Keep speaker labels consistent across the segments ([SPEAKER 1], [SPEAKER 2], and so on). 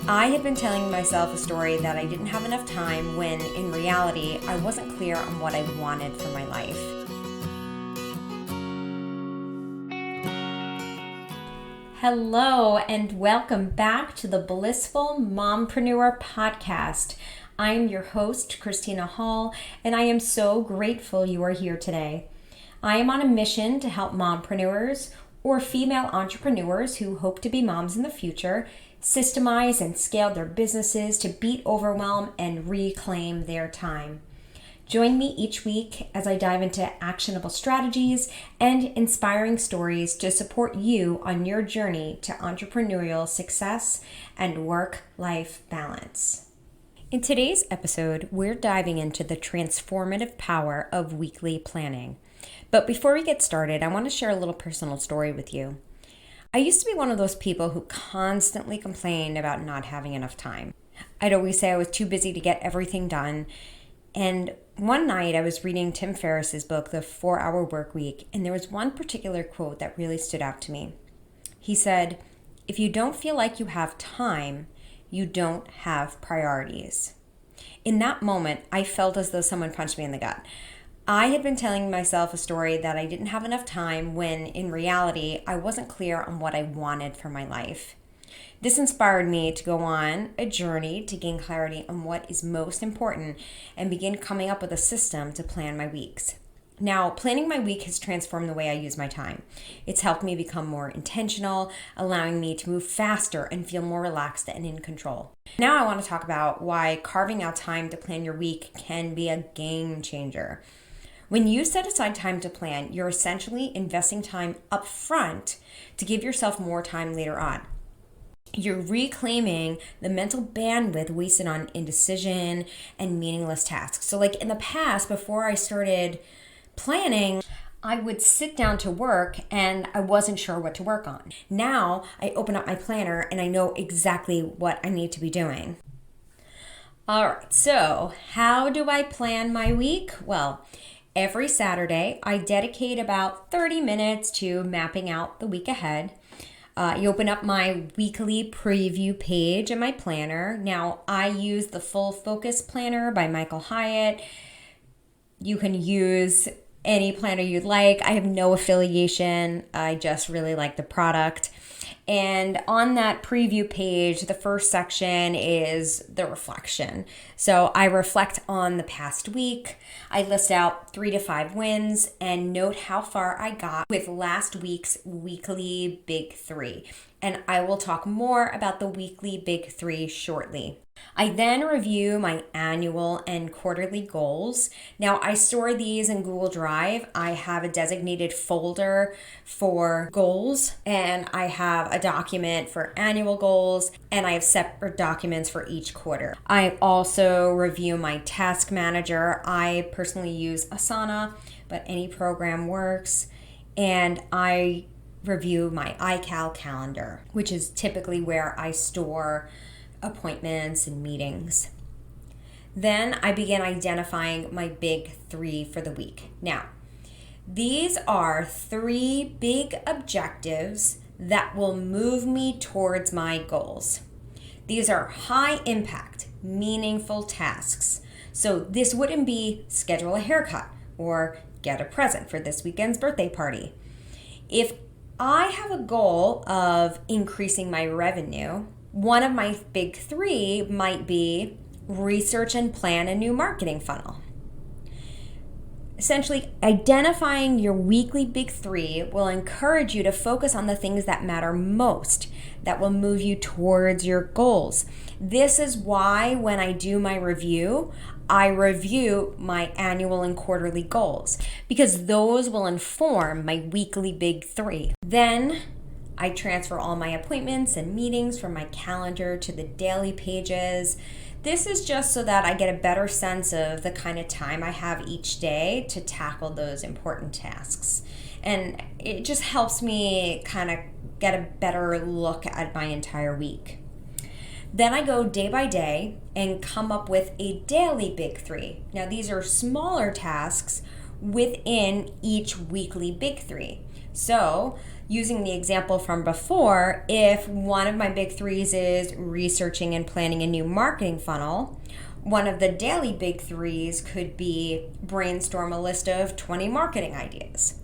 [SPEAKER 1] I had been telling myself a story that I didn't have enough time when, in reality, I wasn't clear on what I wanted for my life. Hello, and welcome back to the Blissful Mompreneur podcast. I'm your host, Christina Hall, and I am so grateful you are here today. I am on a mission to help mompreneurs or female entrepreneurs who hope to be moms in the future systemize and scale their businesses to beat overwhelm and reclaim their time. Join me each week as I dive into actionable strategies and inspiring stories to support you on your journey to entrepreneurial success and work-life balance. In today's episode, we're diving into the transformative power of weekly planning. But before we get started, I want to share a little personal story with you. I used to be one of those people who constantly complained about not having enough time. I'd always say I was too busy to get everything done. And one night I was reading Tim Ferriss's book, The 4-Hour Workweek, and there was one particular quote that really stood out to me. He said, "If you don't feel like you have time, you don't have priorities." In that moment, I felt as though someone punched me in the gut. I had been telling myself a story that I didn't have enough time when, in reality, I wasn't clear on what I wanted for my life. This inspired me to go on a journey to gain clarity on what is most important and begin coming up with a system to plan my weeks. Now, planning my week has transformed the way I use my time. It's helped me become more intentional, allowing me to move faster and feel more relaxed and in control. Now I want to talk about why carving out time to plan your week can be a game changer. When you set aside time to plan, you're essentially investing time up front to give yourself more time later on. You're reclaiming the mental bandwidth wasted on indecision and meaningless tasks. So like in the past, before I started planning, I would sit down to work and I wasn't sure what to work on. Now I open up my planner and I know exactly what I need to be doing. All right, so how do I plan my week? Well, every Saturday, I dedicate about 30 minutes to mapping out the week ahead. You open up my weekly preview page in my planner. Now, I use the Full Focus Planner by Michael Hyatt. You can use any planner you'd like. I have no affiliation. I just really like the product. And on that preview page, the first section is the reflection. So I reflect on the past week. I list out 3 to 5 wins and note how far I got with last week's weekly big 3. And I will talk more about the weekly big 3 shortly. I then review my annual and quarterly goals. Now, I store these in Google Drive. I have a designated folder for goals, and I have a document for annual goals, and I have separate documents for each quarter. I also review my task manager. I personally use Asana, but any program works. And I review my iCal calendar, which is typically where I store appointments and meetings. Then I begin identifying my big 3 for the week. Now, these are 3 big objectives that will move me towards my goals. These are high impact, meaningful tasks. So this wouldn't be schedule a haircut or get a present for this weekend's birthday party. If I have a goal of increasing my revenue, one of my big 3 might be research and plan a new marketing funnel. Essentially, identifying your weekly big 3 will encourage you to focus on the things that matter most, that will move you towards your goals. This is why when I do my review, I review my annual and quarterly goals, because those will inform my weekly big 3. Then I transfer all my appointments and meetings from my calendar to the daily pages. This is just so that I get a better sense of the kind of time I have each day to tackle those important tasks. And it just helps me kind of get a better look at my entire week. Then I go day by day and come up with a daily big 3. Now these are smaller tasks within each weekly big 3. So using the example from before, if one of my big threes is researching and planning a new marketing funnel, one of the daily big threes could be brainstorm a list of 20 marketing ideas.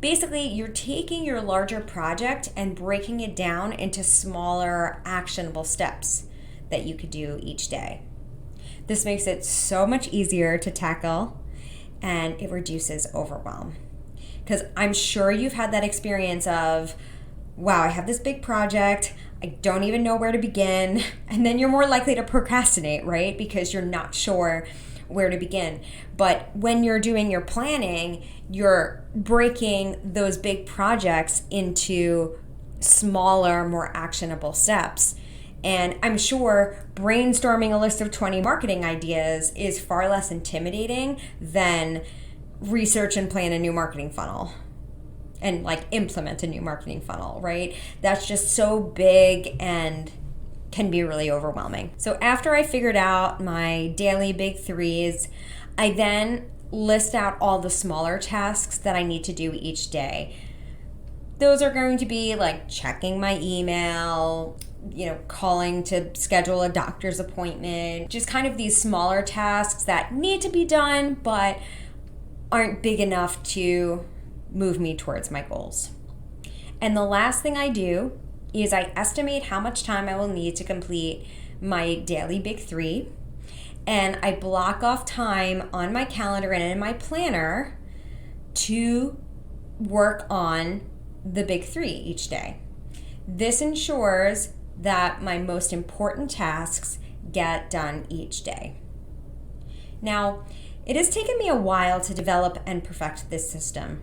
[SPEAKER 1] Basically, you're taking your larger project and breaking it down into smaller, actionable steps that you could do each day. This makes it so much easier to tackle, and it reduces overwhelm. Because I'm sure you've had that experience of, wow, I have this big project, I don't even know where to begin, and then you're more likely to procrastinate, right? Because you're not sure where to begin. But when you're doing your planning, you're breaking those big projects into smaller, more actionable steps. And I'm sure brainstorming a list of 20 marketing ideas is far less intimidating than research and plan a new marketing funnel and like implement a new marketing funnel, right? That's just so big and can be really overwhelming. So after I figured out my daily big threes, I then list out all the smaller tasks that I need to do each day. Those are going to be like checking my email, calling to schedule a doctor's appointment, just kind of these smaller tasks that need to be done, but aren't big enough to move me towards my goals. And the last thing I do is I estimate how much time I will need to complete my daily big three, and I block off time on my calendar and in my planner to work on the big three each day. This ensures that my most important tasks get done each day. Now, it has taken me a while to develop and perfect this system.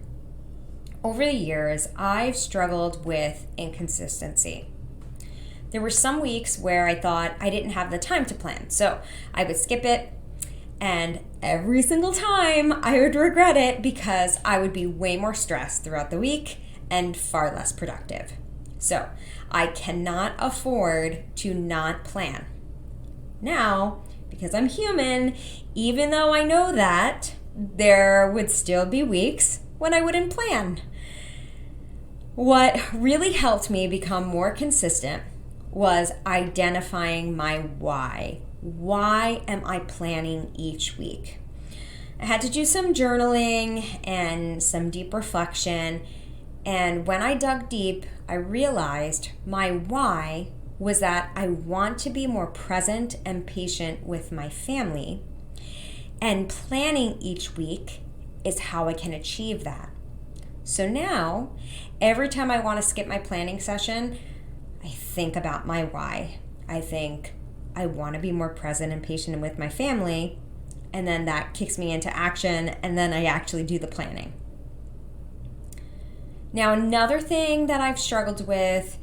[SPEAKER 1] Over the years, I've struggled with inconsistency. There were some weeks where I thought I didn't have the time to plan, so I would skip it, and every single time I would regret it because I would be way more stressed throughout the week and far less productive. So I cannot afford to not plan. Now, because I'm human, even though I know that, there would still be weeks when I wouldn't plan. What really helped me become more consistent was identifying my why. Why am I planning each week? I had to do some journaling and some deep reflection, and when I dug deep, I realized my why was that I want to be more present and patient with my family, and planning each week is how I can achieve that. So now, every time I want to skip my planning session, I think about my why. I think I want to be more present and patient with my family, and then that kicks me into action, and then I actually do the planning. Now, another thing that I've struggled with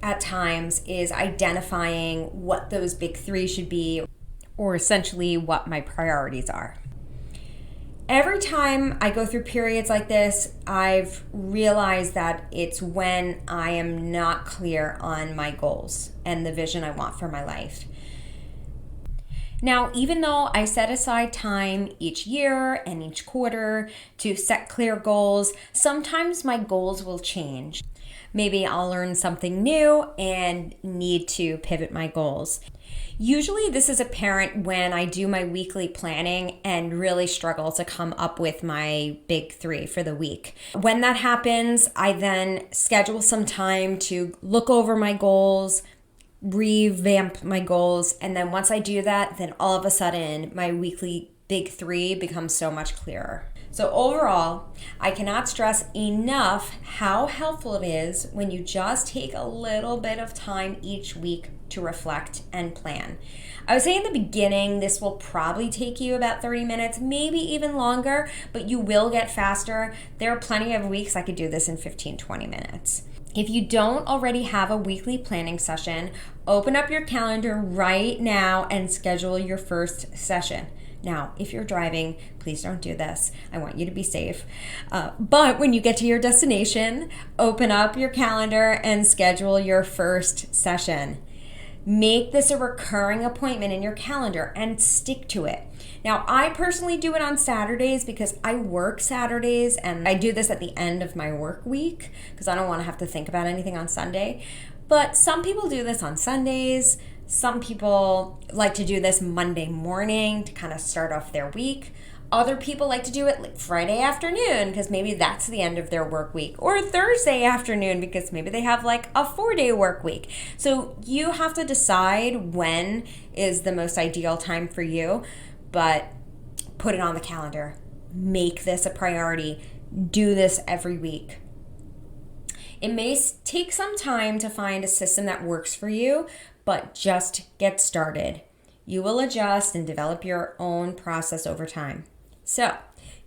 [SPEAKER 1] at times is identifying what those big three should be, or essentially what my priorities are. Every time I go through periods like this, I've realized that it's when I am not clear on my goals and the vision I want for my life. Now, even though I set aside time each year and each quarter to set clear goals, sometimes my goals will change. Maybe I'll learn something new and need to pivot my goals. Usually this is apparent when I do my weekly planning and really struggle to come up with my big three for the week. When that happens, I then schedule some time to look over my goals, revamp my goals, and then once I do that, then all of a sudden my weekly big three becomes so much clearer. So overall, I cannot stress enough how helpful it is when you just take a little bit of time each week to reflect and plan. I would say in the beginning, this will probably take you about 30 minutes, maybe even longer, but you will get faster. There are plenty of weeks I could do this in 15, 20 minutes. If you don't already have a weekly planning session, open up your calendar right now and schedule your first session. Now, if you're driving, please don't do this. I want you to be safe. But when you get to your destination, open up your calendar and schedule your first session. Make this a recurring appointment in your calendar and stick to it. Now, I personally do it on Saturdays because I work Saturdays, and I do this at the end of my work week because I don't want to have to think about anything on Sunday. But some people do this on Sundays. Some people like to do this Monday morning to kind of start off their week. Other people like to do it like Friday afternoon because maybe that's the end of their work week, or Thursday afternoon because maybe they have like a 4-day work week. So you have to decide when is the most ideal time for you, but put it on the calendar. Make this a priority. Do this every week. It may take some time to find a system that works for you, but just get started. You will adjust and develop your own process over time. So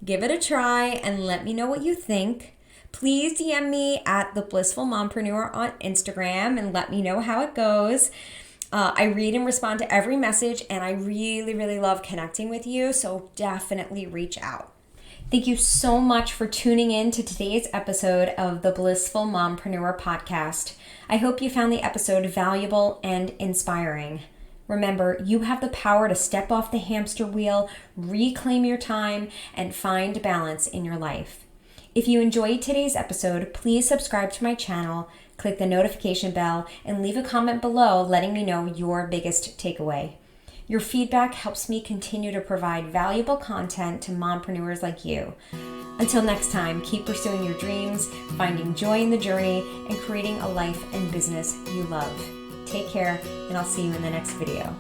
[SPEAKER 1] give it a try and let me know what you think. Please DM me at the Blissful Mompreneur on Instagram and let me know how it goes. I read and respond to every message, and I really, really love connecting with you, so definitely reach out. Thank you so much for tuning in to today's episode of the Blissful Mompreneur podcast. I hope you found the episode valuable and inspiring. Remember, you have the power to step off the hamster wheel, reclaim your time, and find balance in your life. If you enjoyed today's episode, please subscribe to my channel, click the notification bell, and leave a comment below letting me know your biggest takeaway. Your feedback helps me continue to provide valuable content to mompreneurs like you. Until next time, keep pursuing your dreams, finding joy in the journey, and creating a life and business you love. Take care, and I'll see you in the next video.